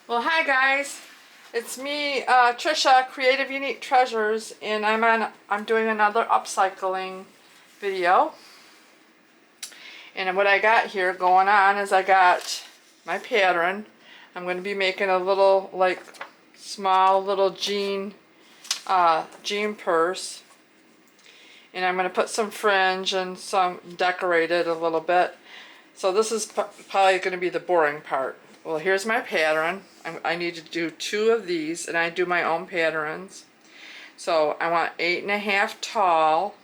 Well, hi guys. It's me, Trisha, Creative Unique Treasures, and I'm doing another upcycling video. And what I got here going on is I got my pattern. I'm going to be making a little, like, small little jean purse. And I'm going to put some fringe and some decorate it a little bit. So this is probably going to be the boring part. Well, here's my pattern. I need to do 2 of these, and I do my own patterns. So I want 8.5 tall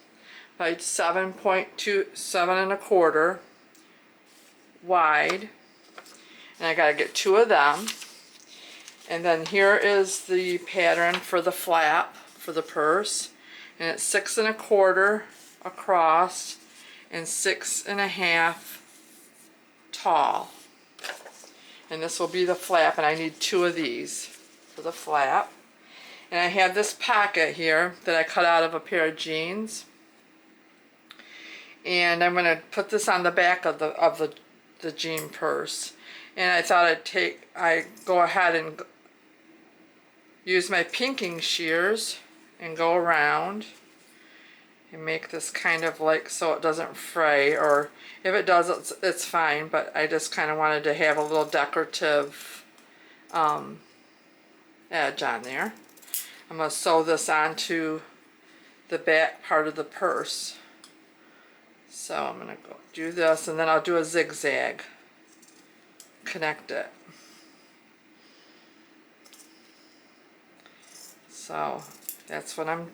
by 7.2, 7.25 wide, and I gotta get 2 of them. And then here is the pattern for the flap for the purse, and it's 6.25 across and 6.5 tall. And this will be the flap, and I need 2 of these for the flap. And I have this pocket here that I cut out of a pair of jeans, and I'm going to put this on the back of the jean purse. And I thought I'd go ahead and use my pinking shears and go around and make this kind of like so it doesn't fray, or if it does, it's fine, but I just kind of wanted to have a little decorative edge on there. I'm going to sew this onto the back part of the purse. So I'm going to go do this, and then I'll do a zigzag, connect it. So that's what I'm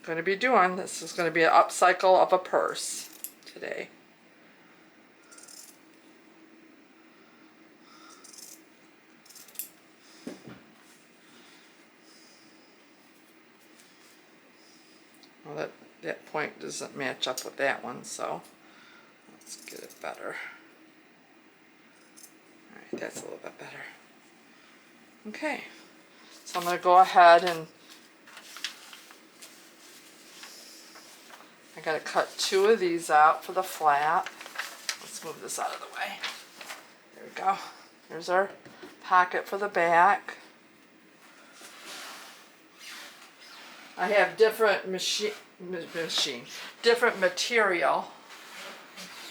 going to be doing. This is going to be an upcycle of a purse today. Well, that point doesn't match up with that one, so let's get it better. Alright, that's a little bit better. Okay, so I'm going to go ahead and I got to cut 2 of these out for the flap. Let's move this out of the way. There we go. There's our pocket for the back. I have different different material,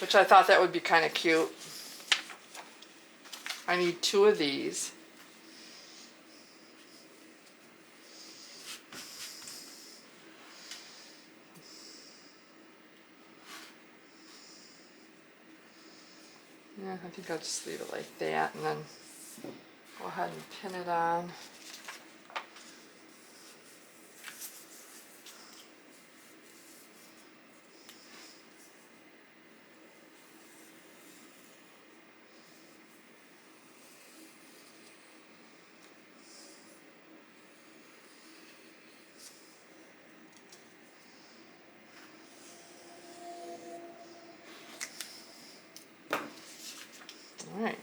which I thought that would be kind of cute. I need 2 of these. Yeah, I think I'll just leave it like that, and then go ahead and pin it on. All right.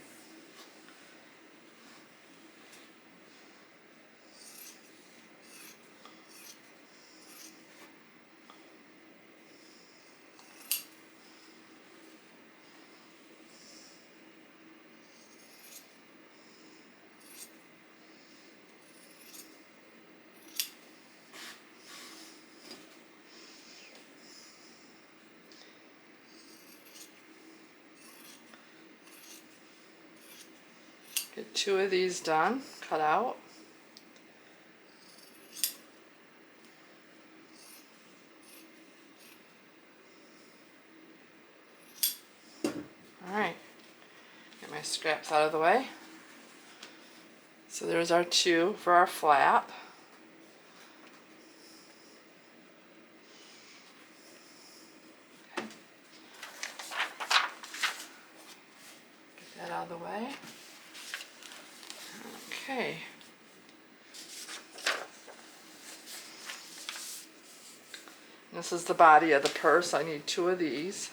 Get 2 of these done, cut out. Alright, get my scraps out of the way. So there's our 2 for our flap. Okay. Get that out of the way. Okay. This is the body of the purse. I need 2 of these.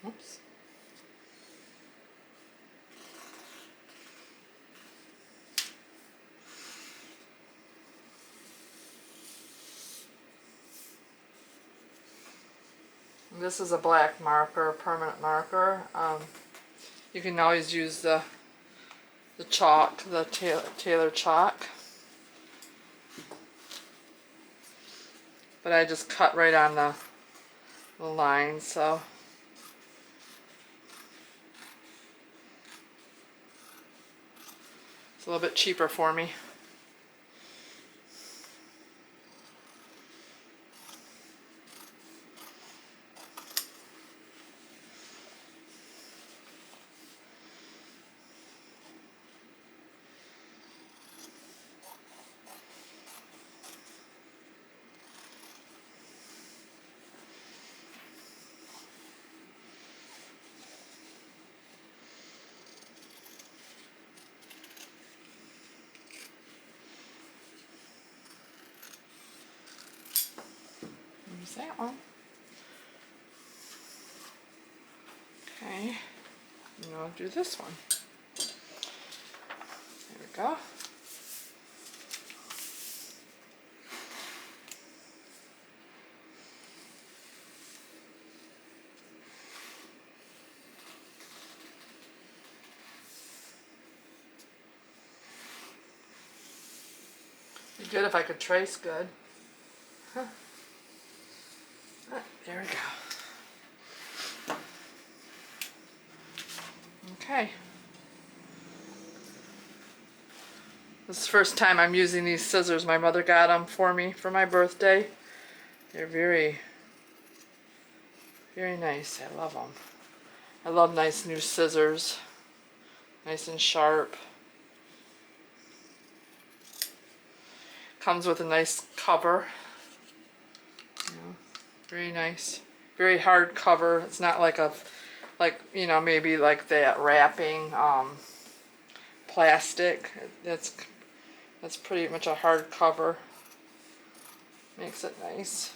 Oops. this is a black marker, permanent marker. You can always use the chalk, the Taylor chalk. But I just cut right on the line, so. It's a little bit cheaper for me. There's that one. Okay, and I'll do this one. There we go. Be good if I could trace good. Huh. There we go. Okay. This is the first time I'm using these scissors. My mother got them for me for my birthday. They're very, very nice. I love them. I love nice new scissors. Nice and sharp. Comes with a nice cover. Very nice. Very hard cover. It's not like you know, maybe like that wrapping plastic. That's pretty much a hard cover. Makes it nice.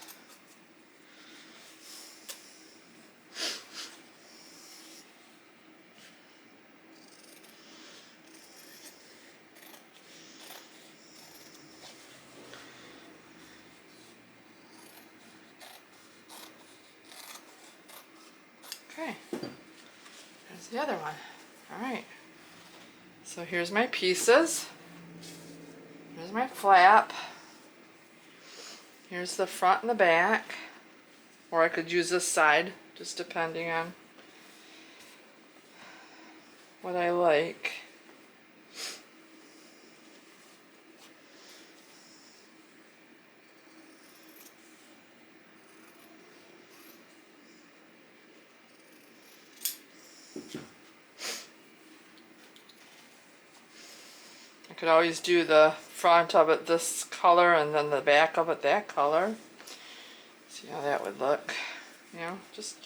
Okay, there's the other one. Alright, so here's my pieces. Here's my flap. Here's the front and the back. Or I could use this side, just depending on what I like. I could always do the front of it this color and then the back of it that color. See how that would look. You know, just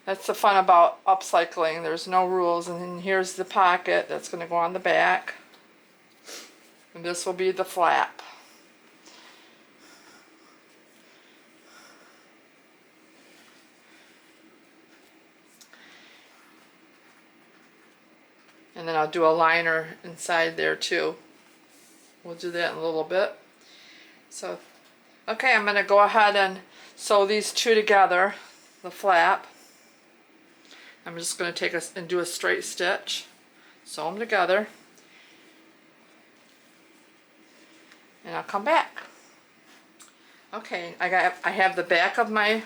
that's the fun about upcycling. There's no rules. And then here's the pocket that's going to go on the back. And this will be the flap. And then I'll do a liner inside there too. We'll do that in a little bit. So, okay, I'm going to go ahead and sew these two together, the flap. I'm just going to take and do a straight stitch, sew them together, and I'll come back. Okay, I have the back of my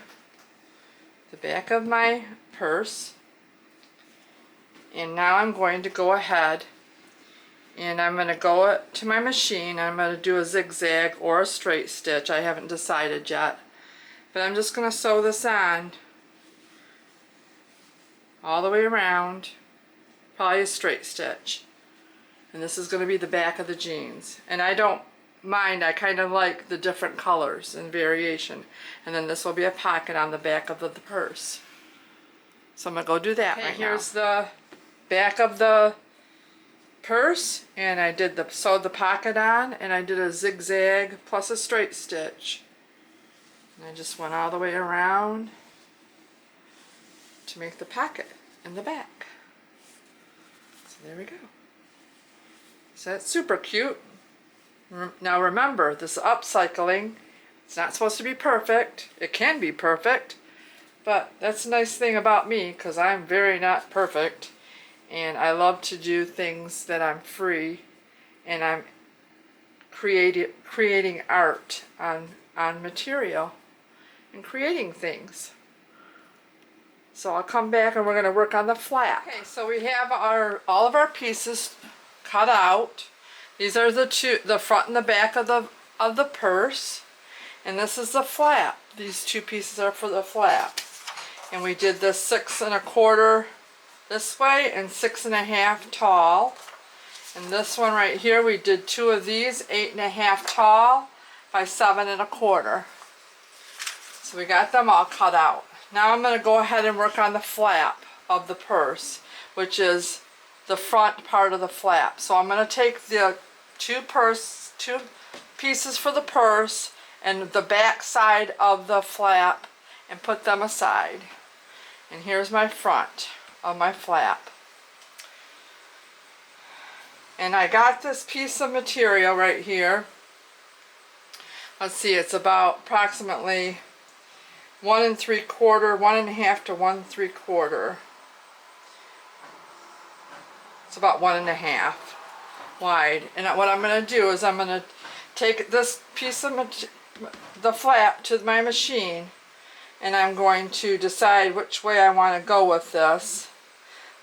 purse. And now I'm going to go ahead and I'm going to go to my machine. I'm going to do a zigzag or a straight stitch. I haven't decided yet. But I'm just going to sew this on all the way around, probably a straight stitch. And this is going to be the back of the jeans. And I don't mind, I kind of like the different colors and variation. And then this will be a pocket on the back of the purse. So I'm going to go do that right now. Here's the back of the purse, and I sewed the pocket on, and I did a zigzag plus a straight stitch. And I just went all the way around to make the pocket in the back. So there we go. So that's super cute. Now remember, this upcycling, it's not supposed to be perfect. It can be perfect, But that's a nice thing about me, because I'm very not perfect, and I love to do things that I'm free, and I'm creating art on material and creating things. So I'll come back and we're going to work on the flap. Okay, so we have all of our pieces cut out. These are the front and the back of the purse, and this is the flap. These two pieces are for the flap, and we did this 6 1/4 this way and 6 1/2 tall. And this one right here, we did 2 of these, 8 1/2 tall by 7 1/4. So we got them all cut out. Now I'm going to go ahead and work on the flap of the purse, which is the front part of the flap. So I'm going to take the two pieces for the purse and the back side of the flap and put them aside. And here's my front of my flap. And I got this piece of material right here. Let's see, it's about approximately 1 3/4, 1 1/2 to 1 3/4. It's about 1 1/2 wide. And what I'm going to do is I'm going to take this piece of the flap to my machine, and I'm going to decide which way I want to go with this.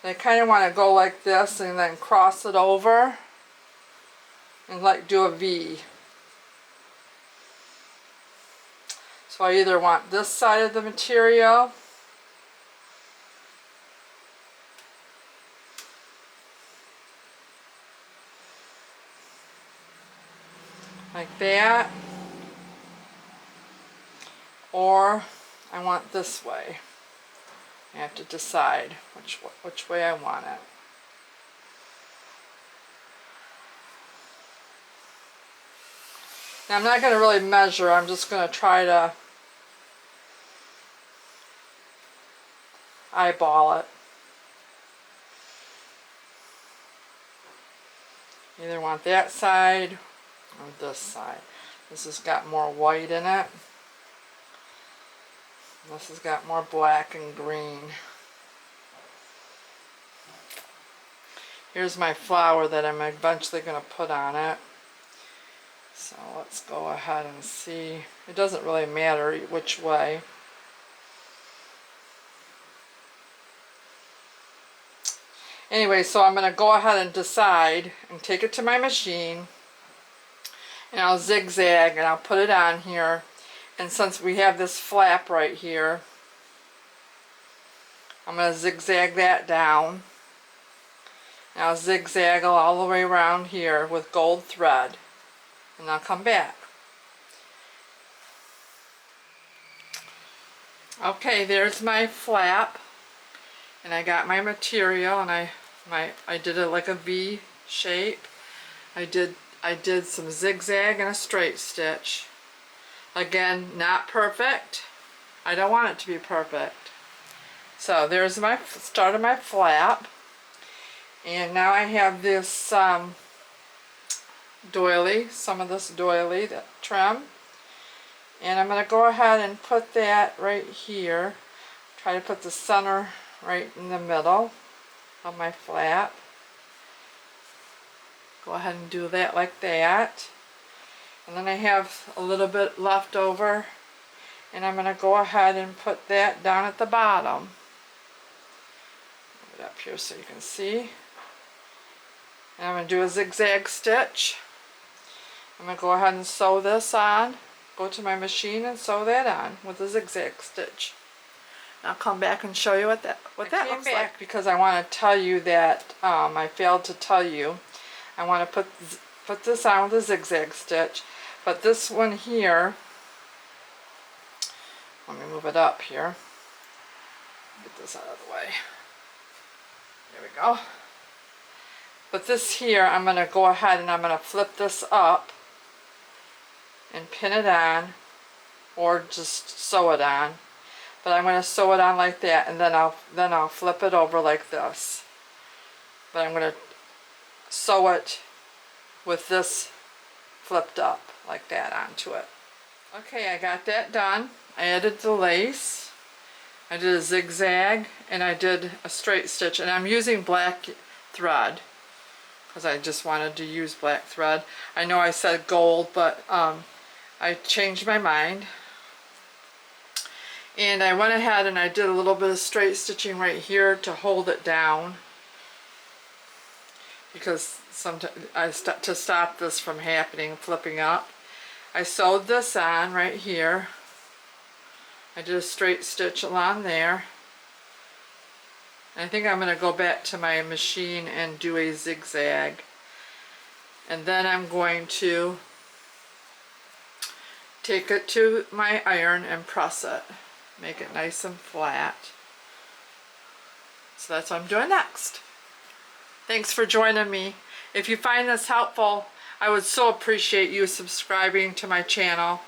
I kind of want to go like this and then cross it over and like do a V. So I either want this side of the material like that, or I want this way. I have to decide which way I want it. Now I'm not going to really measure, I'm just going to try to eyeball it. Either want that side or this side. This has got more white in it. This has got more black and green. Here's my flower that I'm eventually going to put on it. So let's go ahead and see. It doesn't really matter which way. Anyway, so I'm going to go ahead and decide and take it to my machine, and I'll zigzag and I'll put it on here. And since we have this flap right here, I'm going to zigzag that down. And I'll zigzag all the way around here with gold thread, and I'll come back. Okay, there's my flap, and I got my material, and I did it like a V shape. I did some zigzag and a straight stitch. Again, not perfect. I don't want it to be perfect. So there's my start of my flap, and now I have this doily, some of this doily, that trim, and I'm going to go ahead and put that right here. Try to put the center right in the middle of my flap. Go ahead and do that like that. And then I have a little bit left over, and I'm going to go ahead and put that down at the bottom. Put it up here so you can see. And I'm going to do a zigzag stitch. I'm going to go ahead and sew this on. Go to my machine and sew that on with a zigzag stitch. And I'll come back and show you what that looks like, because I want to tell you that I failed to tell you. I want to put this on with a zigzag stitch. But this one here, let me move it up here. Get this out of the way. There we go. But this here, I'm going to go ahead and I'm going to flip this up and pin it on, or just sew it on. But I'm going to sew it on like that, and then I'll flip it over like this. But I'm going to sew it with this flipped up like that onto it. Okay, I got that done. I added the lace. I did a zigzag and I did a straight stitch, and I'm using black thread because I just wanted to use black thread. I know I said gold, but I changed my mind. And I went ahead and I did a little bit of straight stitching right here to hold it down, because sometimes to stop this from happening, flipping up. I sewed this on right here. I did a straight stitch along there. I think I'm going to go back to my machine and do a zigzag. And then I'm going to take it to my iron and press it. Make it nice and flat. So that's what I'm doing next. Thanks for joining me. If you find this helpful, I would so appreciate you subscribing to my channel.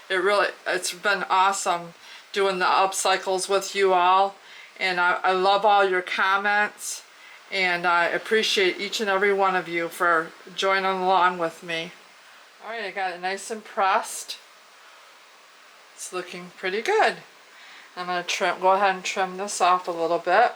It's been awesome doing the upcycles with you all. And I love all your comments. And I appreciate each and every one of you for joining along with me. Alright, I got it nice and pressed. It's looking pretty good. I'm going to go ahead and trim this off a little bit.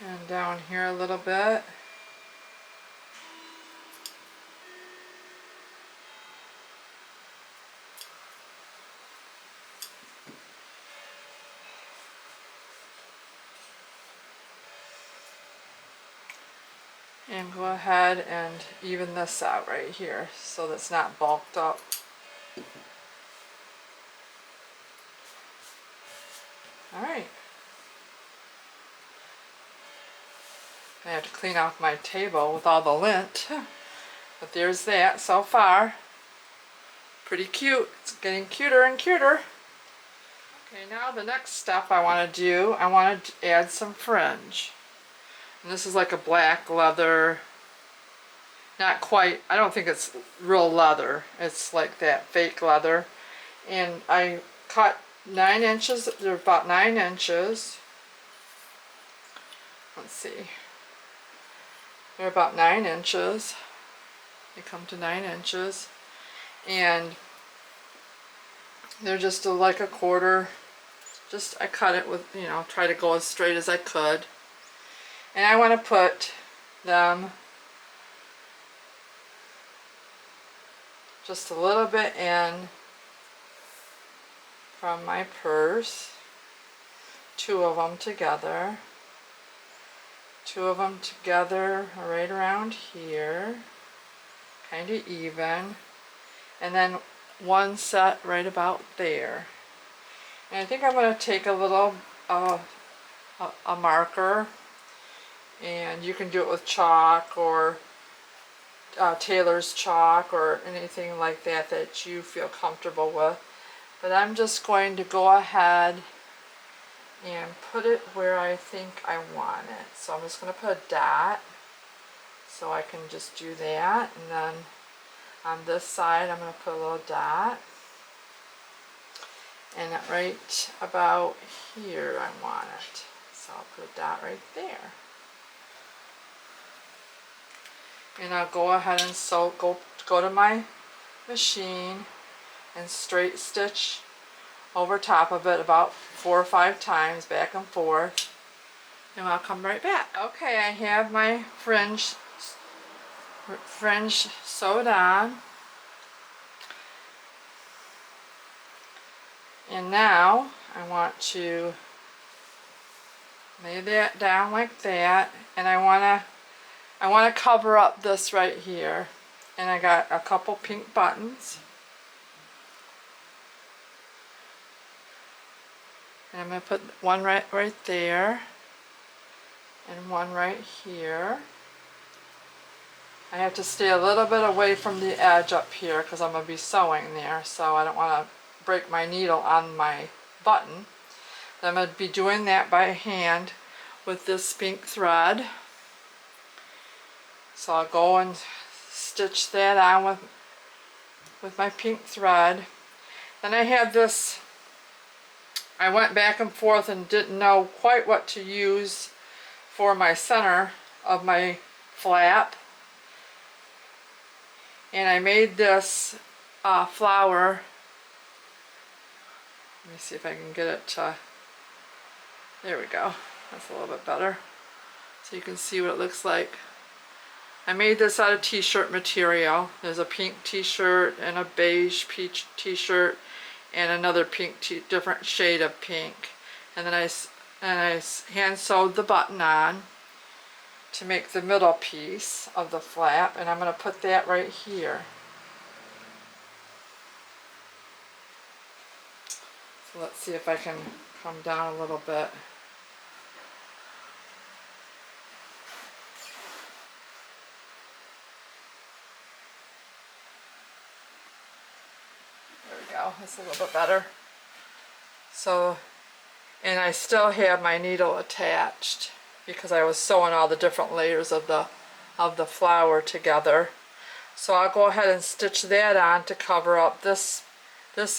And down here a little bit. And go ahead and even this out right here so that's not bulked up. Alright. I have to clean off my table with all the lint. But there's that so far. Pretty cute. It's getting cuter and cuter. Okay, now the next step I want to do, I want to add some fringe. And this is like a black leather, not quite, I don't think it's real leather. It's like that fake leather. And I cut 9 inches, they're about 9 inches. Let's see. They're about 9 inches. They come to 9 inches. And they're just like a quarter. Just, I cut it with, try to go as straight as I could. And I want to put them just a little bit in from my purse. 2 of them together. 2 of them together right around here. Kind of even. And then 1 set right about there. And I think I'm going to take a little a marker, and you can do it with chalk or Taylor's chalk or anything like that that you feel comfortable with. But I'm just going to go ahead and put it where I think I want it. So I'm just going to put a dot, so I can just do that. And then on this side I'm going to put a little dot. And right about here I want it. So I'll put a dot right there. And I'll go ahead and go to my machine and straight stitch over top of it about 4 or 5 times back and forth. And I'll come right back. Okay, I have my fringe sewed on. And now I want to lay that down like that, and I want to cover up this right here. And I got a couple pink buttons. And I'm going to put one right there and one right here. I have to stay a little bit away from the edge up here because I'm going to be sewing there, so I don't want to break my needle on my button. But I'm going to be doing that by hand with this pink thread. So I'll go and stitch that on with my pink thread. Then I have this, I went back and forth and didn't know quite what to use for my center of my flap. And I made this flower. Let me see if I can get it to, there we go. That's a little bit better. So you can see what it looks like. I made this out of t-shirt material. There's a pink t-shirt and a beige peach t-shirt and another pink different shade of pink. And then I hand sewed the button on to make the middle piece of the flap, and I'm going to put that right here. So let's see if I can come down a little bit. There we go, that's a little bit better. So, and I still have my needle attached because I was sewing all the different layers of the flower together. So I'll go ahead and stitch that on to cover up this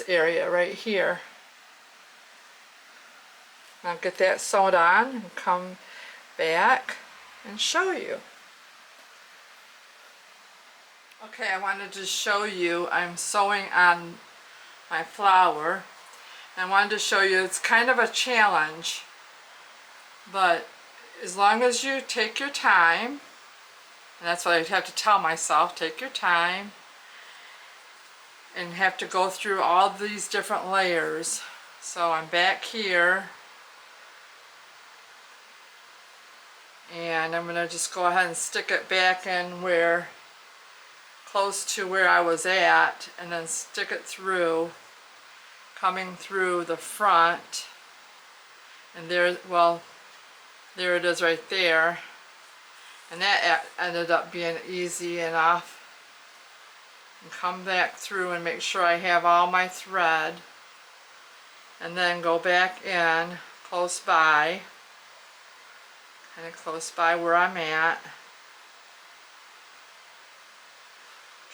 area right here. I'll get that sewed on and come back and show you. Okay, I wanted to show you, I'm sewing on my flower. I wanted to show you it's kind of a challenge, but as long as you take your time, and that's what I have to tell myself, take your time, and have to go through all these different layers. So I'm back here, and I'm going to just go ahead and stick it back in where, close to where I was at, and then stick it through, coming through the front, and there, well, there it is right there, and that ended up being easy enough. And come back through and make sure I have all my thread, and then go back in close by, kind of close by where I'm at.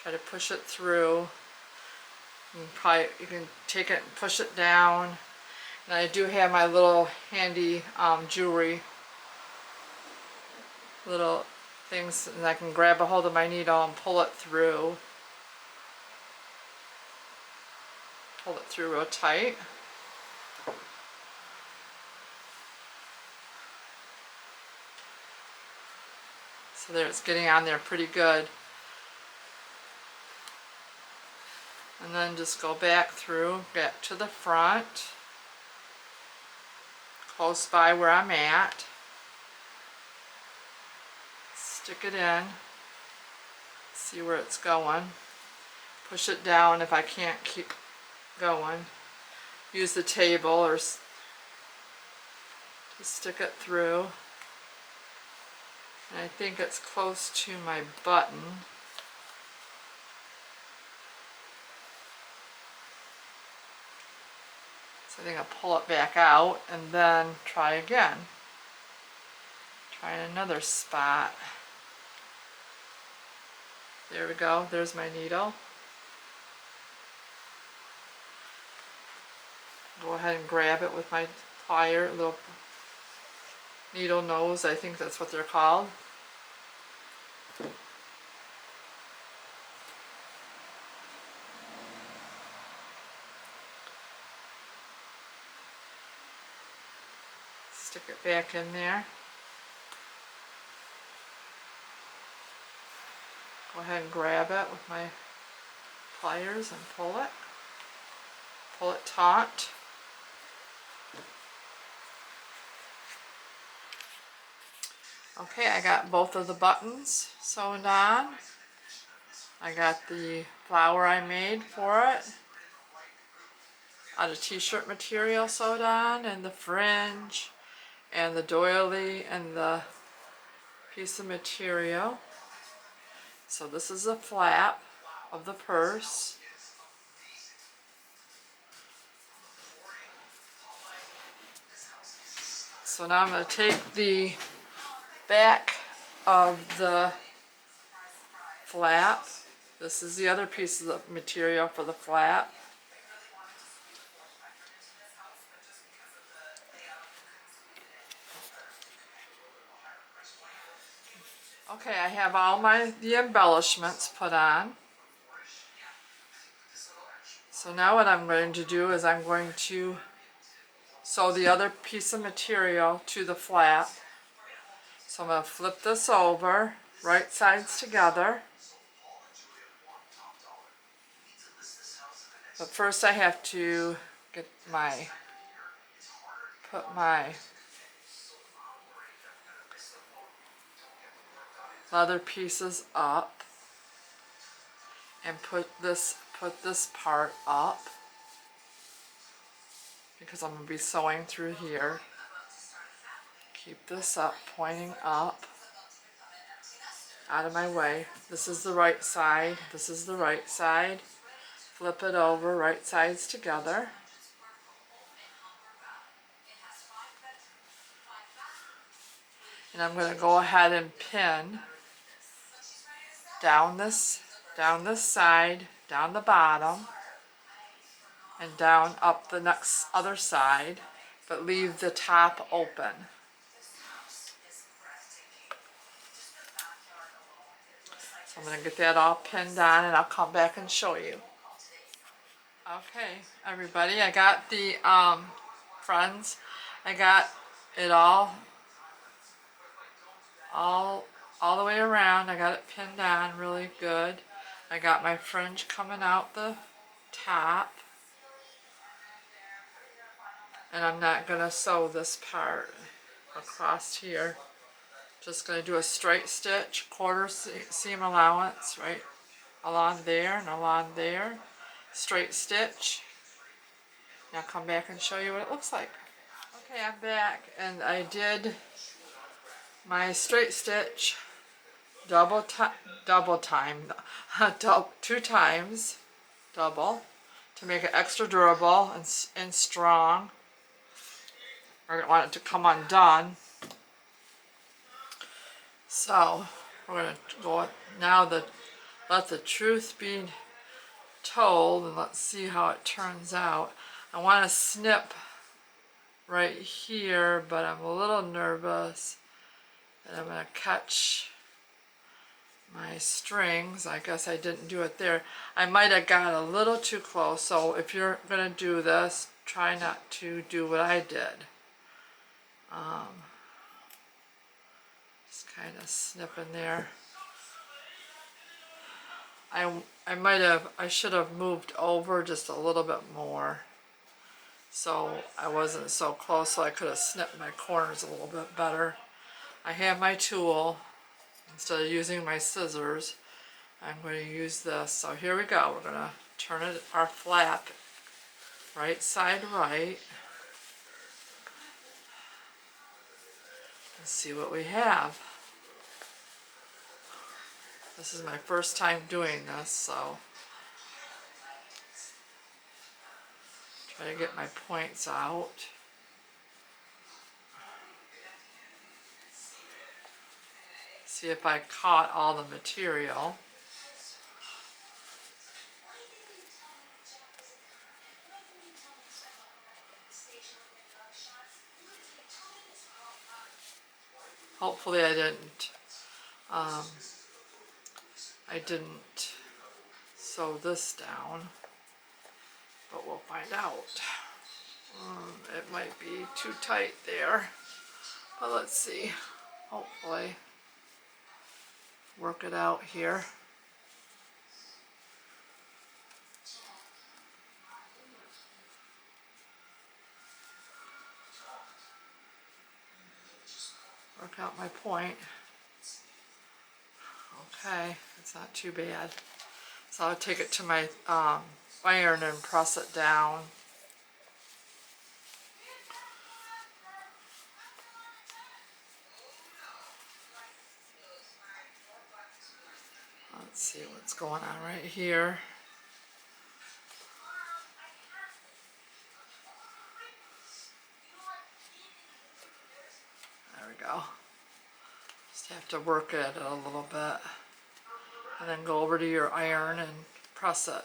Try to push it through. You can take it and push it down. And I do have my little handy jewelry, little things, and I can grab a hold of my needle and pull it through. Pull it through real tight. So there, it's getting on there pretty good. And then just go back through, back to the front, close by where I'm at. Stick it in, see where it's going. Push it down if I can't keep going. Use the table or just stick it through. And I think it's close to my button. So I think I'll pull it back out and then try again. Try another spot. There we go, there's my needle. Go ahead and grab it with my plier, little needle nose, I think that's what they're called. Stick it back in there. Go ahead and grab it with my pliers and pull it. Pull it taut. Okay, I got both of the buttons sewn on. I got the flower I made for it out of t-shirt material sewed on, and the fringe, and the doily, and the piece of material. So this is the flap of the purse. So now I'm going to take the back of the flap. This is the other piece of the material for the flap. Okay, I have all the embellishments put on. So now what I'm going to do is I'm going to sew the other piece of material to the flap. So I'm going to flip this over, right sides together. But first I have to put my leather pieces up and put this part up, because I'm going to be sewing through here. Keep this up, pointing up, out of my way. This is the right side, this is the right side. Flip it over, right sides together. And I'm going to go ahead and pin down this side, down the bottom, and down up the next other side, but leave the top open. So I'm going to get that all pinned on, and I'll come back and show you. Okay, everybody, I got the friends, I got it all the way around. I got it pinned on really good. I got my fringe coming out the top, and I'm not going to sew this part across here. Just going to do a straight stitch, quarter seam allowance right along there and along there, straight stitch. Now I'll come back and show you what it looks like. Okay, I'm back, and I did my straight stitch two times, double, to make it extra durable and strong. I don't want it to come undone. So we're going to go now, let the truth be told, and let's see how it turns out. I want to snip right here, but I'm a little nervous that I'm going to catch my strings. I guess I didn't do it there. I might have got a little too close, so if you're going to do this, try not to do what I did. Just kind of snip in there. I should have moved over just a little bit more, so I wasn't so close, so I could have snipped my corners a little bit better. I have my tool. Instead of using my scissors, I'm going to use this. So here we go. We're going to turn our flap right side right and see what we have. This is my first time doing this, so try to get my points out. See if I caught all the material. Hopefully I didn't sew this down, but we'll find out. It might be too tight there, but let's see. Hopefully work it out here. Work out my point. Okay, it's not too bad. So I'll take it to my iron and press it down. Let's see what's going on right here. There we go. Just have to work it a little bit. And then go over to your iron and press it.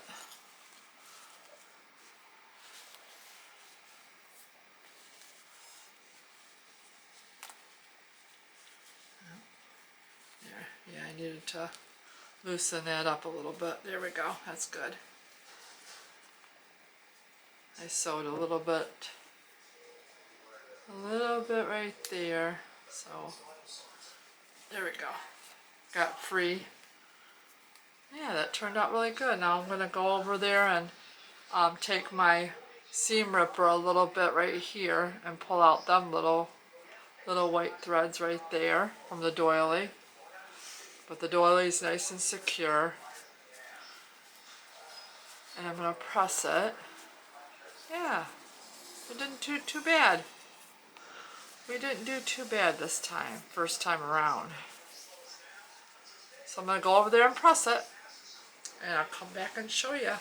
There, yeah, I needed to loosen that up a little bit. There we go, that's good. I sewed a little bit right there, so there we go. Got free. Yeah, that turned out really good. Now I'm going to go over there and take my seam ripper a little bit right here and pull out them little white threads right there from the doily. But the doily's nice and secure. And I'm going to press it. Yeah, it didn't do too bad. We didn't do too bad this time, first time around. So I'm going to go over there and press it. And I'll come back and show you.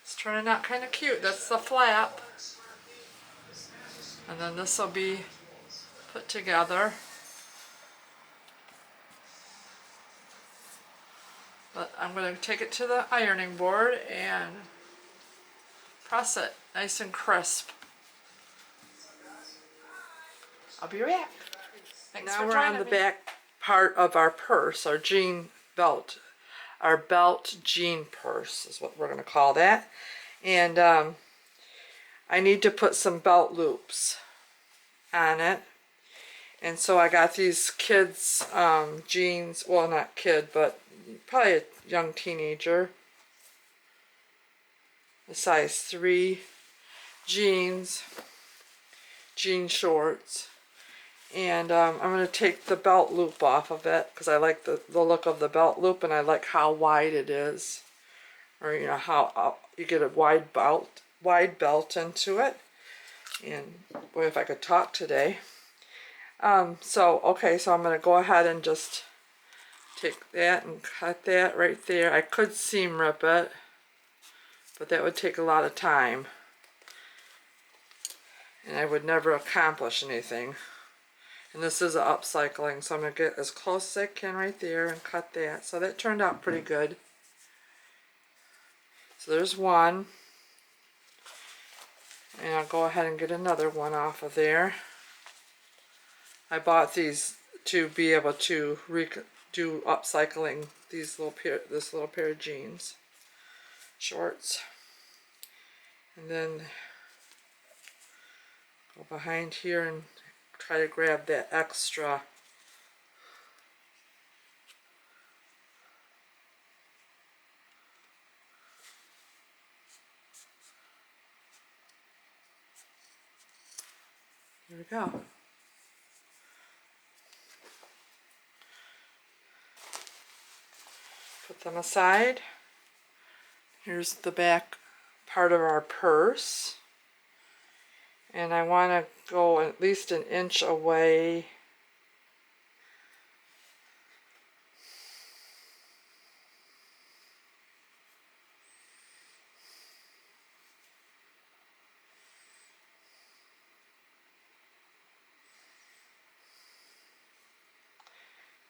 It's turning out kind of cute. That's the flap. And then this will be put together. But I'm going to take it to the ironing board and press it nice and crisp. I'll be right back. Thanks now for we're joining on the me. back part of our purse, our jean belt. Our belt jean purse is what we're going to call that. And I need to put some belt loops on it. And so I got these kids jeans, well not kid, but probably a young teenager. A size 3 jeans, jean shorts. And I'm going to take the belt loop off of it because I like the look of the belt loop and I like how wide it is. Or you know how you get a wide belt into it. And boy, if I could talk today. So I'm going to go ahead and just take that and cut that right there. I could seam rip it, but that would take a lot of time. And I would never accomplish anything. And this is upcycling, so I'm going to get as close as I can right there and cut that. So that turned out pretty good. So there's one. And I'll go ahead and get another one off of there. I bought these to be able to do upcycling this little pair of jeans shorts. And then go behind here and try to grab that extra. Here we go. Put them aside. Here's the back part of our purse. And I want to go at least an inch away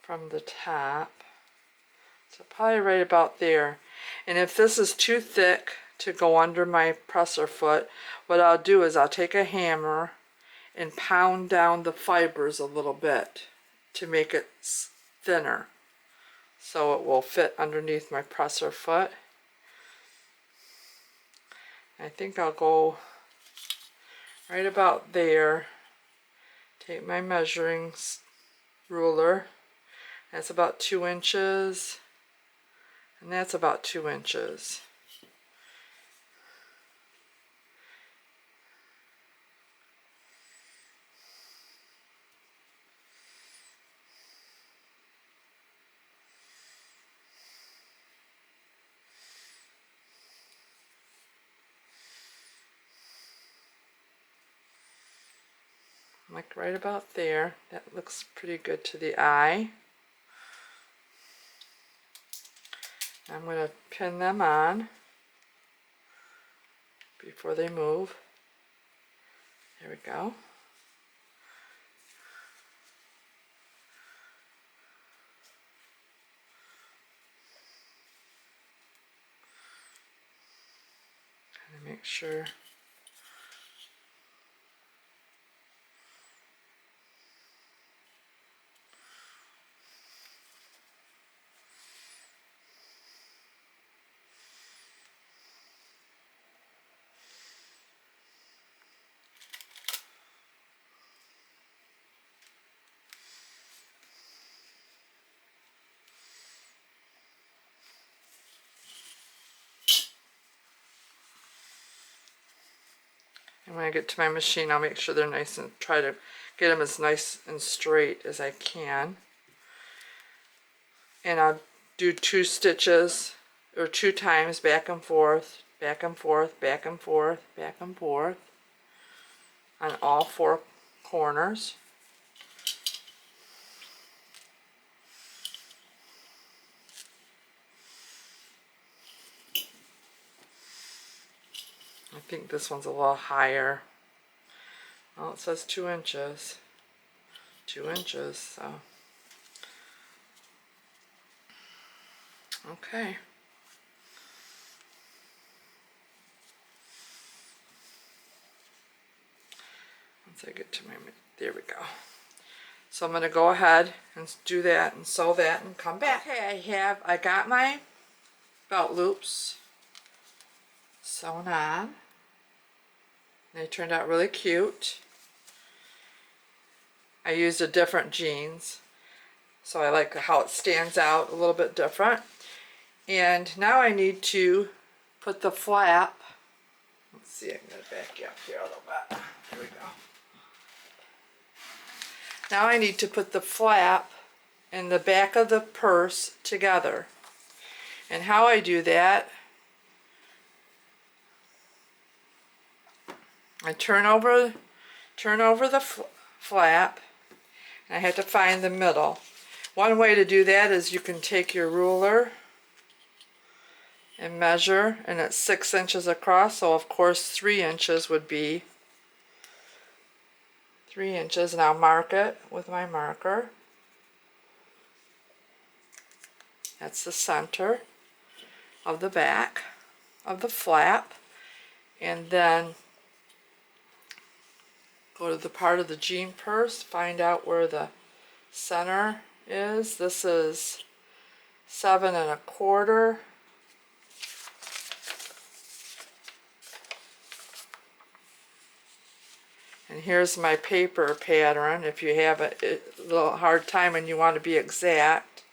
from the top. So probably right about there. And if this is too thick to go under my presser foot, what I'll do is I'll take a hammer and pound down the fibers a little bit to make it thinner so it will fit underneath my presser foot. I think I'll go right about there. Take my measuring ruler. That's about 2 inches. And that's about 2 inches. Like right about there. That looks pretty good to the eye. I'm going to pin them on before they move. There we go. make sure. And when I get to my machine, I'll make sure they're nice and try to get them as nice and straight as I can. And I'll do 2 stitches, or 2 times, back and forth, back and forth, back and forth, back and forth, on all 4 corners. I think this one's a little higher. Well, it says 2 inches. 2 inches, so. Okay. Once I get to my, there we go. So I'm going to go ahead and do that and sew that and come back. Okay, I got my belt loops sewn on. They turned out really cute. I used a different jeans, so I like how it stands out a little bit different. And now I need to put the flap. Let's see, I'm going to back you up here a little bit. There we go. Now I need to put the flap and the back of the purse together. And how I do that, I turn over the flap, and I have to find the middle. One way to do that is you can take your ruler and measure, and it's 6 inches across, so of course 3 inches would be 3 inches, and I'll mark it with my marker. That's the center of the back of the flap, and then go to the part of the jean purse, find out where the center is. This is 7 1/4. And here's my paper pattern if you have a little hard time and you want to be exact.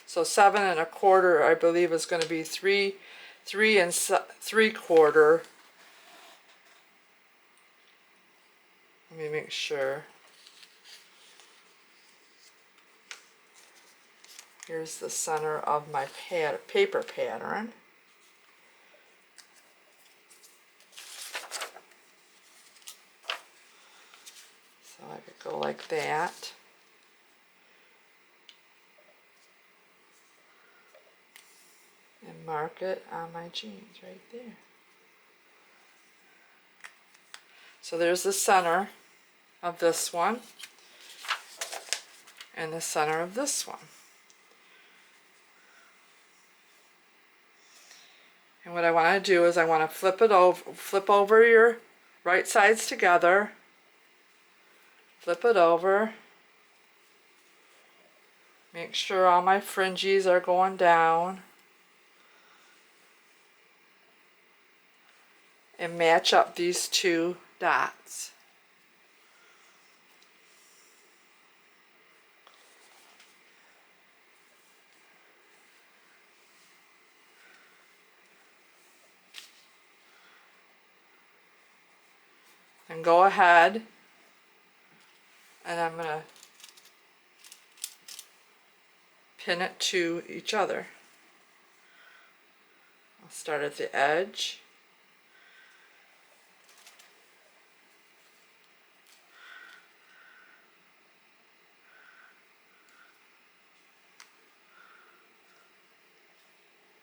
So 7 1/4 I believe is going to be 3 3/4. Let me make sure. Here's the center of my paper pattern. So I could go like that. And mark it on my jeans right there. So there's the center of this one and the center of this one. And what I want to do is I want to flip over your right sides together, flip it over, make sure all my fringes are going down, and match up these 2 dots. And go ahead, and I'm going to pin it to each other. I'll start at the edge.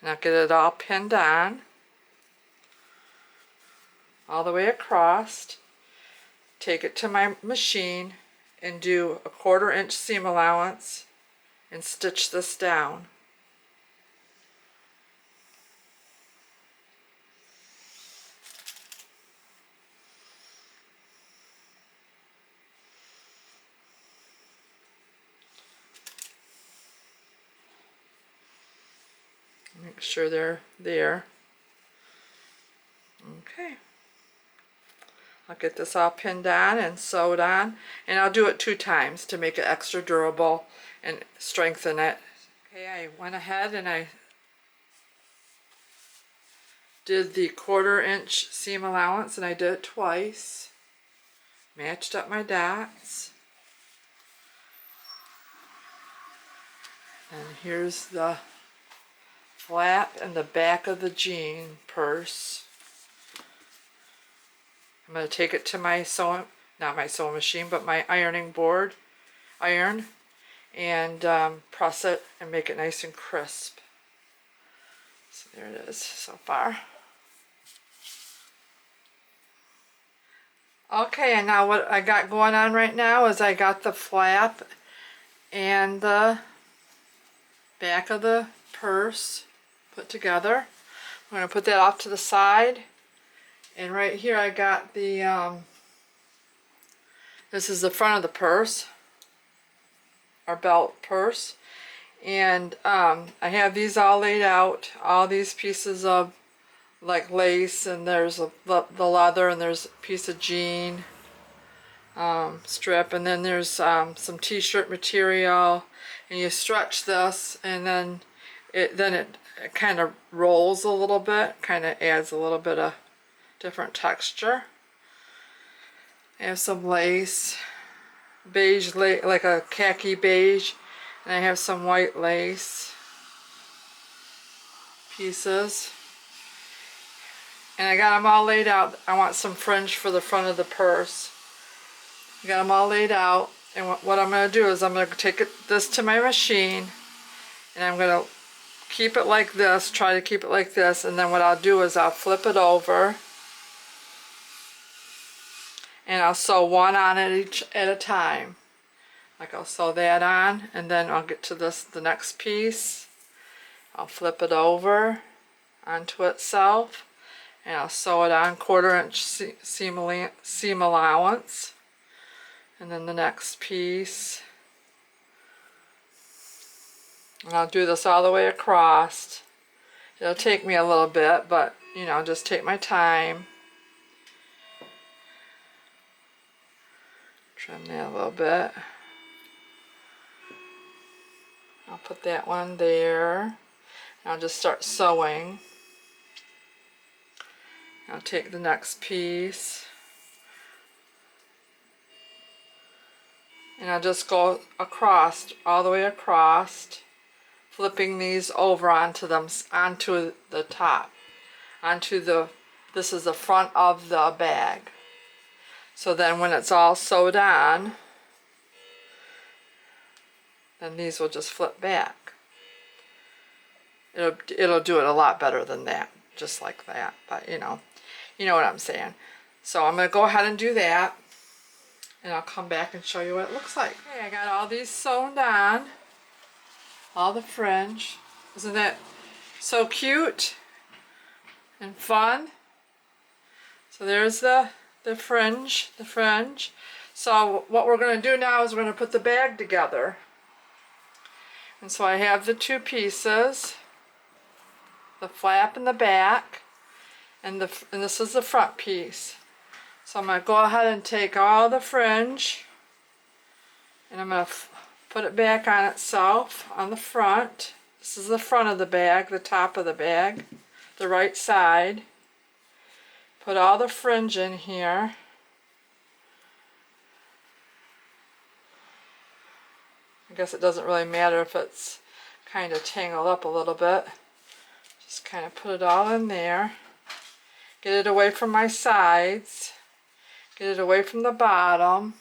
And I'll get it all pinned on all the way across. Take it to my machine and do a 1/4 inch seam allowance and stitch this down. Make sure they're there. Okay. I'll get this all pinned on and sewed on, and I'll do it 2 times to make it extra durable and strengthen it. Okay, I went ahead and I did the 1/4 inch seam allowance, and I did it twice. Matched up my dots. And here's the flap and the back of the jean purse. I'm going to take it to my not my sewing machine, but my ironing board, and press it and make it nice and crisp. So there it is so far. Okay, and now what I got going on right now is I got the flap and the back of the purse put together. I'm going to put that off to the side. And right here I got the, this is the front of the purse, our belt purse. And I have these all laid out, all these pieces of like lace, and there's the leather, and there's a piece of jean strip, and then there's some t-shirt material, and you stretch this, and then it kind of rolls a little bit, kind of adds a little bit of different texture. I have some lace, beige lace, like a khaki beige, and I have some white lace pieces. And I got them all laid out. I want some fringe for the front of the purse. I got them all laid out, and what I'm going to do is I'm going to take this to my machine, and I'm going to keep it like this, try to keep it like this, and then what I'll do is I'll flip it over, and I'll sew one on it at a time. Like I'll sew that on, and then I'll get to the next piece. I'll flip it over onto itself, and I'll sew it on 1/4 inch seam allowance, and then the next piece, and I'll do this all the way across. It'll take me a little bit, but you know, just take my time. Trim that a little bit. I'll put that one there. I'll just start sewing. I'll take the next piece, and I'll just go across, all the way across, flipping these over onto the top, this is the front of the bag. So then when it's all sewed on, then these will just flip back. It'll do it a lot better than that, just like that, but you know what I'm saying. So I'm going to go ahead and do that, and I'll come back and show you what it looks like. Okay, I got all these sewn on, all the fringe. Isn't that so cute and fun? So there's the fringe. So what we're going to do now is we're going to put the bag together. And so I have the 2 pieces, the flap in the back, and this is the front piece. So I'm going to go ahead and take all the fringe, and I'm going to put it back on itself on the front. This is the front of the bag, the top of the bag, the right side. Put all the fringe in here. I guess it doesn't really matter if it's kind of tangled up a little bit. Just kind of put it all in there. Get it away from my sides. Get it away from the bottom.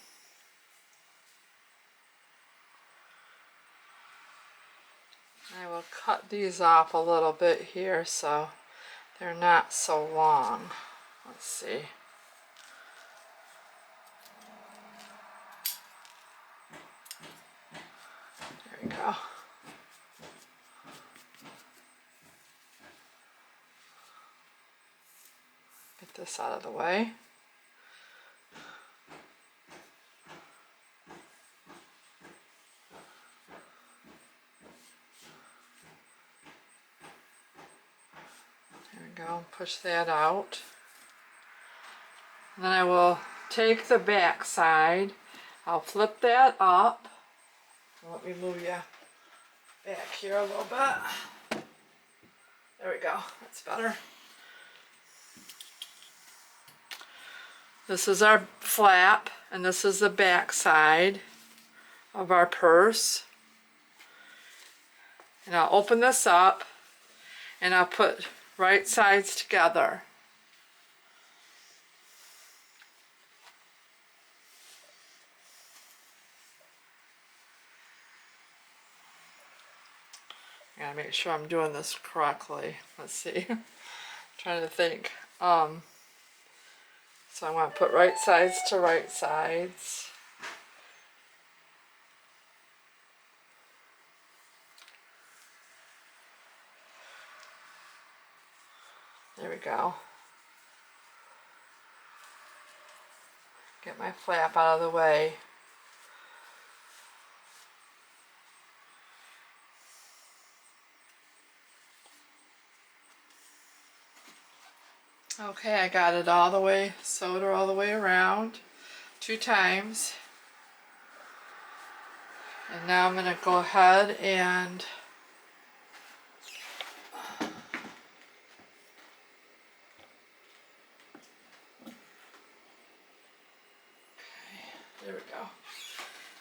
I will cut these off a little bit here so they're not so long. Let's see. There we go. Get this out of the way. go, push that out. And then I will take the back side, I'll flip that up. Let me move you back here a little bit. There we go, that's better. This is our flap, and this is the back side of our purse. And I'll open this up, and I'll put right sides together. I gotta make sure I'm doing this correctly. Let's see. Trying to think. So I want to put right sides to right sides. There we go. Get my flap out of the way. Okay, I got it all the way, sewed her all the way around 2 times. And now I'm going to go ahead and there we go.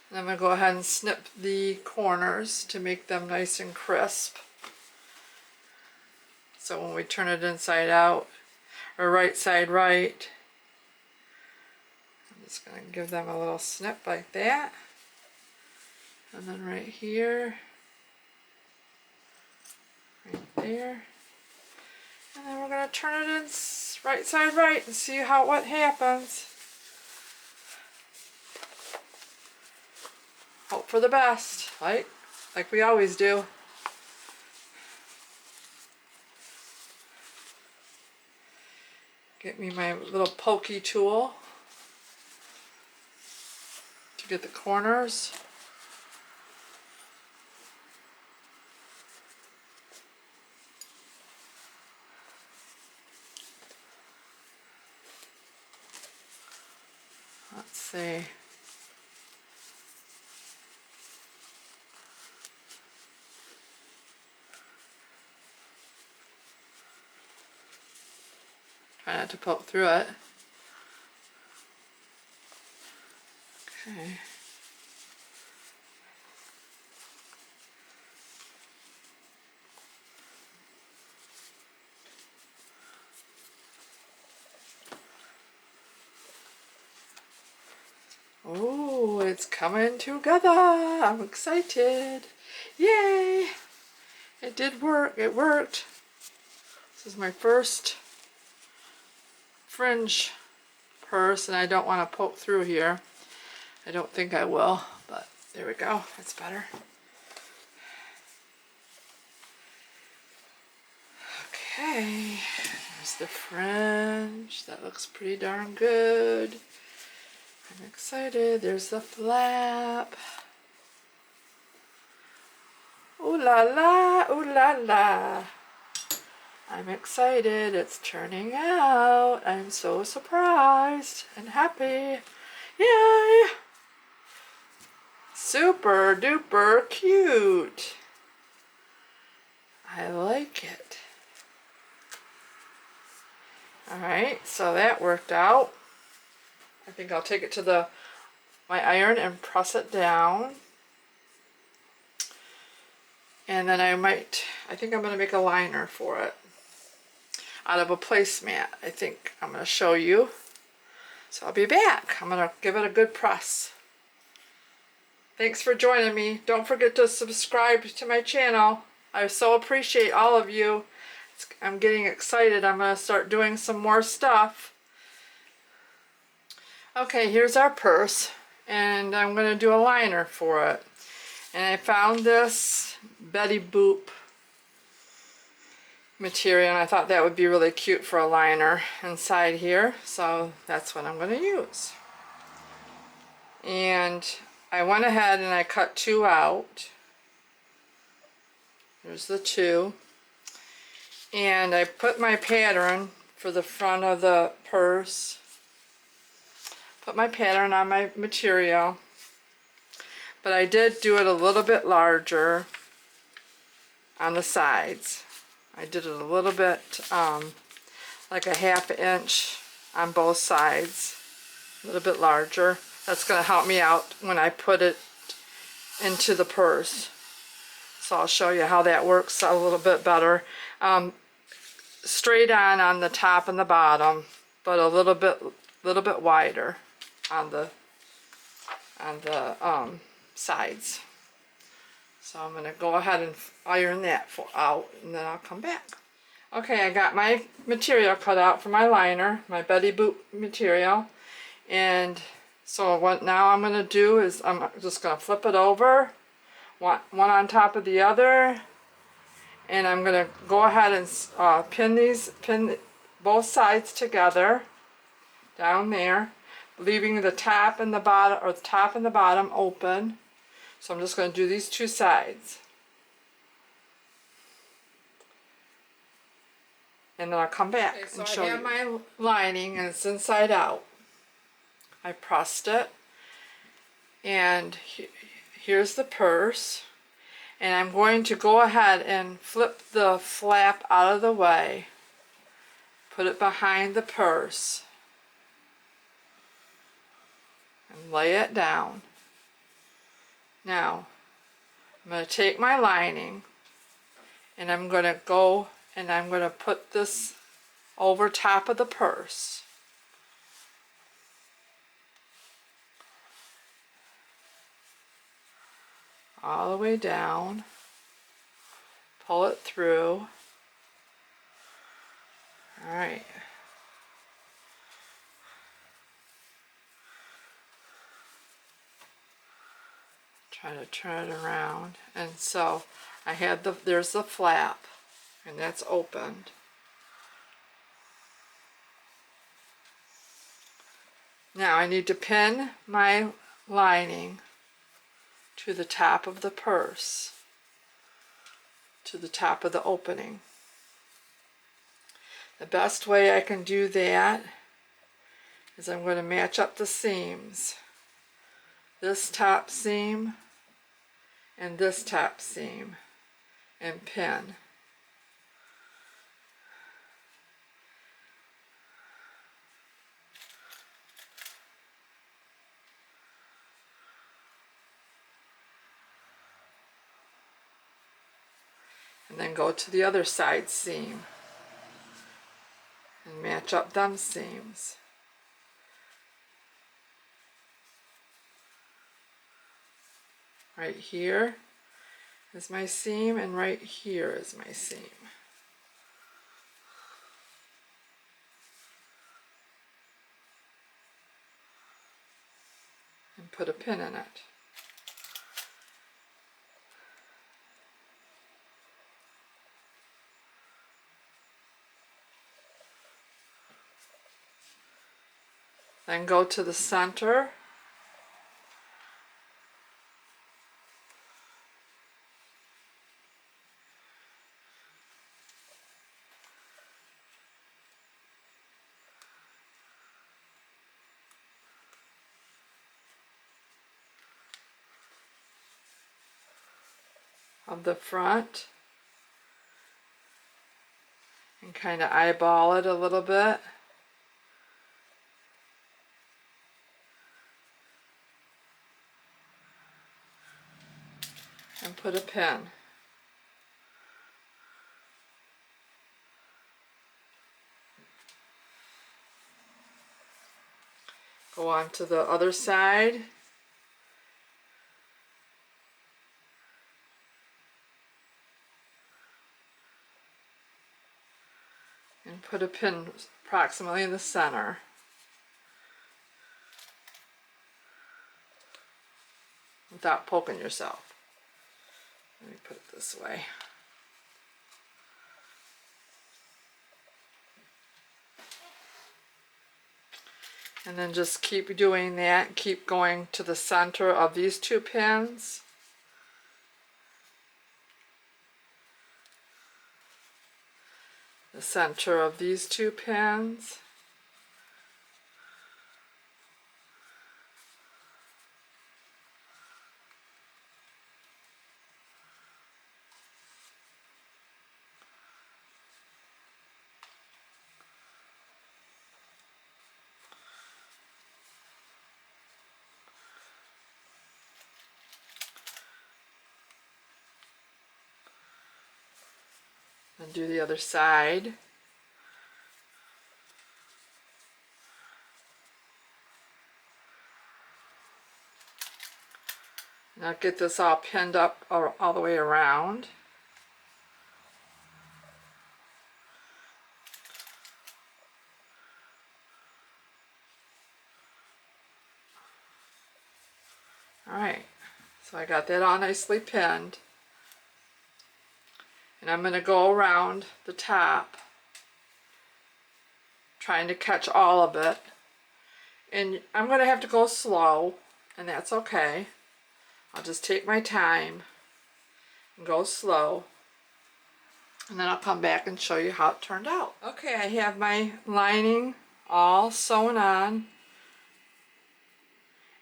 And I'm going to go ahead and snip the corners to make them nice and crisp. So when we turn it inside out, or right side right, I'm just going to give them a little snip like that. And then right here, right there. And then we're going to turn it in right side right and see what happens. Hope for the best, right? Like we always do. Get me my little pokey tool to get the corners. Let's see. Try not to poke through it. Okay. Oh, it's coming together. I'm excited. Yay! It did work. It worked. This is my first fringe purse, and I don't want to poke through here. I don't think I will, but there we go. That's better. Okay, there's the fringe. That looks pretty darn good. I'm excited. There's the flap. Ooh la la, ooh la la. I'm excited. It's turning out. I'm so surprised and happy. Yay! Super duper cute. I like it. Alright, so that worked out. I think I'll take it to my iron and press it down. And then I think I'm going to make a liner for it out of a placemat. I think I'm going to show you. So I'll be back. I'm going to give it a good press. Thanks for joining me. Don't forget to subscribe to my channel. I so appreciate all of you. I'm getting excited. I'm going to start doing some more stuff. Okay, here's our purse. And I'm going to do a liner for it. And I found this Betty Boop material, and I thought that would be really cute for a liner inside here, so that's what I'm going to use. And I went ahead and I cut 2 out. There's the 2. And I put my pattern for the front of the purse. Put my pattern on my material. But I did do it a little bit larger on the sides. I did it a little bit like a 1/2 inch on both sides. A little bit larger. That's going to help me out when I put it into the purse. So I'll show you how that works a little bit better. Straight on the top and the bottom, but a little bit wider on the sides. So I'm going to go ahead and iron that out, and then I'll come back. Okay, I got my material cut out for my liner, my Betty Boot material, and so what now I'm going to do is I'm just going to flip it over, one on top of the other, and I'm going to go ahead and pin both sides together down there, leaving the top and the bottom, or the top and the bottom open. So I'm just going to do these two sides. And then I'll come back and show you. I have my lining and it's inside out. I pressed it. And here's the purse. And I'm going to go ahead and flip the flap out of the way. Put it behind the purse. And lay it down. Now, I'm going to take my lining and I'm going to go and I'm going to put this over top of the purse. All the way down. Pull it through. Alright. Try to turn it around, and so I had there's the flap, and that's opened. Now I need to pin my lining to the top of the purse, to the top of the opening. The best way I can do that is I'm going to match up the seams. This top seam and this top seam, and pin. And then go to the other side seam and match up them seams. Right here is my seam, and right here is my seam. And put a pin in it. Then go to the center of the front and kind of eyeball it a little bit. And put a pin. Go on to the other side. And put a pin approximately in the center. Without poking yourself. Let me put it this way. And then just keep doing that. Keep going to the center of these two pins. the center of these two pins. And do the other side. Now get this all pinned up all the way around. Alright, so I got that all nicely pinned. And I'm going to go around the top, trying to catch all of it. And I'm going to have to go slow, and that's okay. I'll just take my time and go slow. And then I'll come back and show you how it turned out. Okay, I have my lining all sewn on.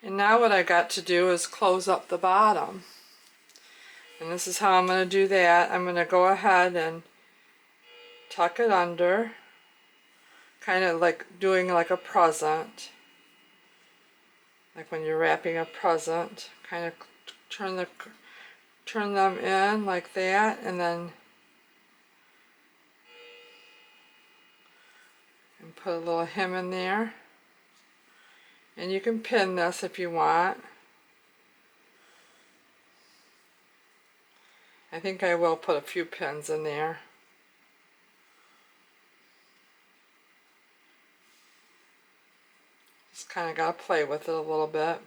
And now what I got to do is close up the bottom. And this is how I'm going to do that. I'm going to go ahead and tuck it under, kind of like doing like a present. Like when you're wrapping a present, kind of turn them in like that, and then put a little hem in there. And you can pin this if you want. I think I will put a few pins in there. Just kind of got to play with it a little bit.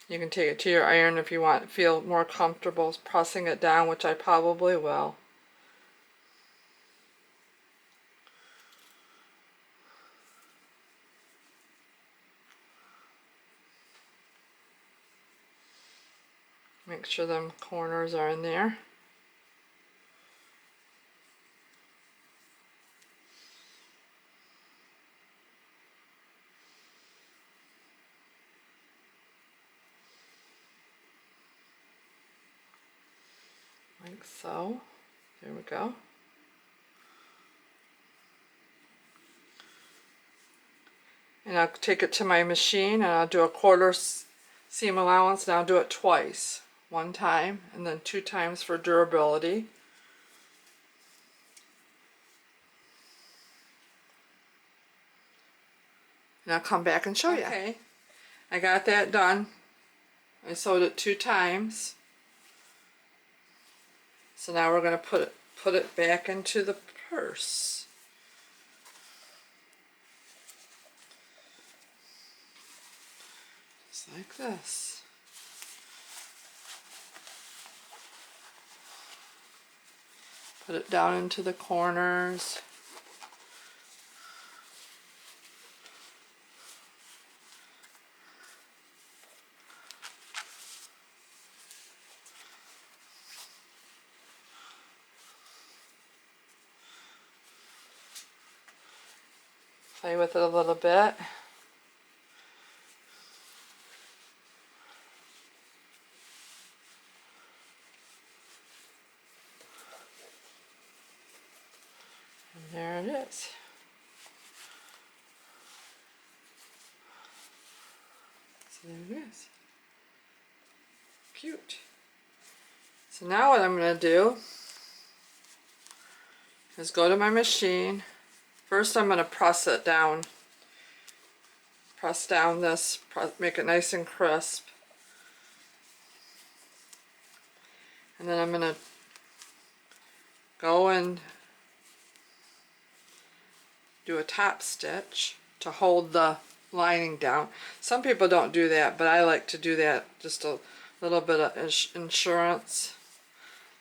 You can take it to your iron if you want, feel more comfortable pressing it down, which I probably will. Make sure them corners are in there. Like so. There we go. And I'll take it to my machine and I'll do a quarter seam allowance, and I'll do it twice. One time and then 2 times for durability. And I'll come back and show you. Okay, I got that done. I sewed it 2 times. So now we're going to put it back into the purse. Just like this. Put it down into the corners. Play with it a little bit. And there it is. So there it is. Cute. So now what I'm going to do is go to my machine. First I'm going to press it down. Press down this, make it nice and crisp. And then I'm going to go and do a top stitch to hold the lining down. Some people don't do that, but I like to do that, just a little bit of insurance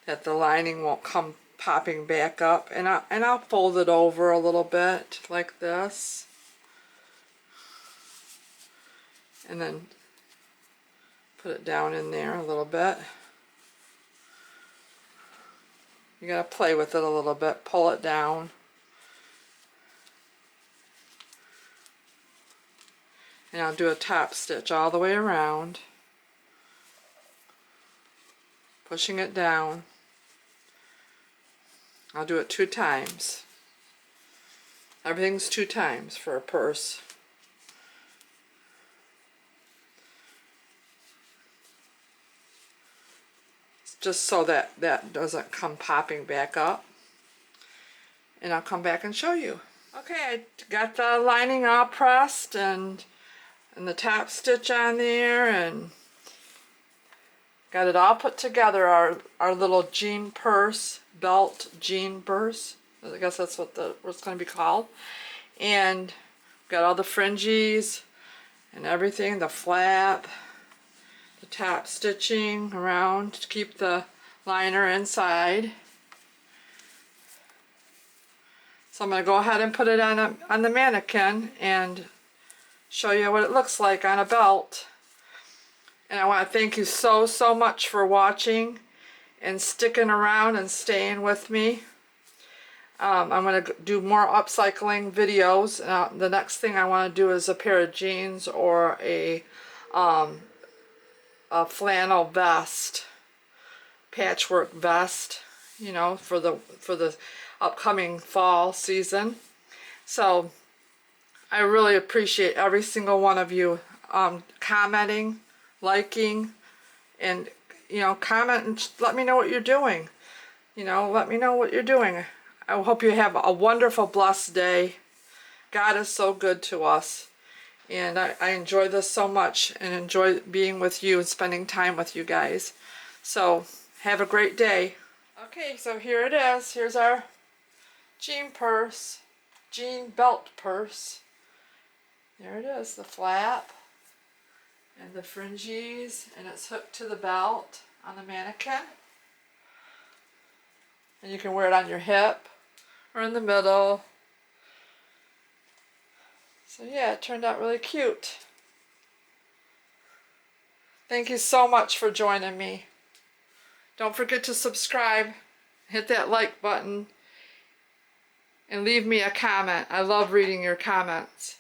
that the lining won't come popping back up. And I'll fold it over a little bit like this, and then put it down in there a little bit. You gotta play with it a little bit, pull it down. And I'll do a top stitch all the way around, pushing it down. I'll do it 2 times. Everything's 2 times for a purse. Just so that that doesn't come popping back up. And I'll come back and show you. Okay, I got the lining all pressed and the top stitch on there, and got it all put together, our little jean purse, belt jean purse. I guess that's what it's going to be called. And got all the fringes and everything, the flap, the top stitching around to keep the liner inside. So I'm going to go ahead and put it on the mannequin and show you what it looks like on a belt. And I want to thank you so much for watching and sticking around and staying with me. I'm going to do more upcycling videos. The next thing I want to do is a pair of jeans or a flannel vest, patchwork vest, you know, for the upcoming fall season. So I really appreciate every single one of you commenting, liking, and, you know, comment and let me know what you're doing. You know, let me know what you're doing. I hope you have a wonderful, blessed day. God is so good to us. And I enjoy this so much and enjoy being with you and spending time with you guys. So have a great day. Okay, so here it is. Here's our jean purse, jean belt purse. There it is, the flap and the fringes, and it's hooked to the belt on the mannequin. And you can wear it on your hip or in the middle. So yeah, it turned out really cute. Thank you so much for joining me. Don't forget to subscribe, hit that like button, and leave me a comment. I love reading your comments.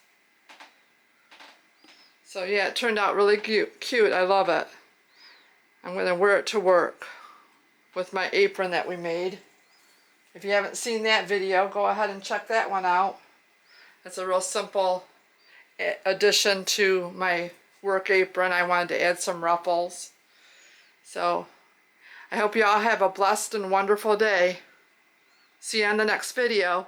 So yeah, it turned out really cute. I love it. I'm going to wear it to work with my apron that we made. If you haven't seen that video, go ahead and check that one out. It's a real simple addition to my work apron. I wanted to add some ruffles. So I hope you all have a blessed and wonderful day. See you on the next video.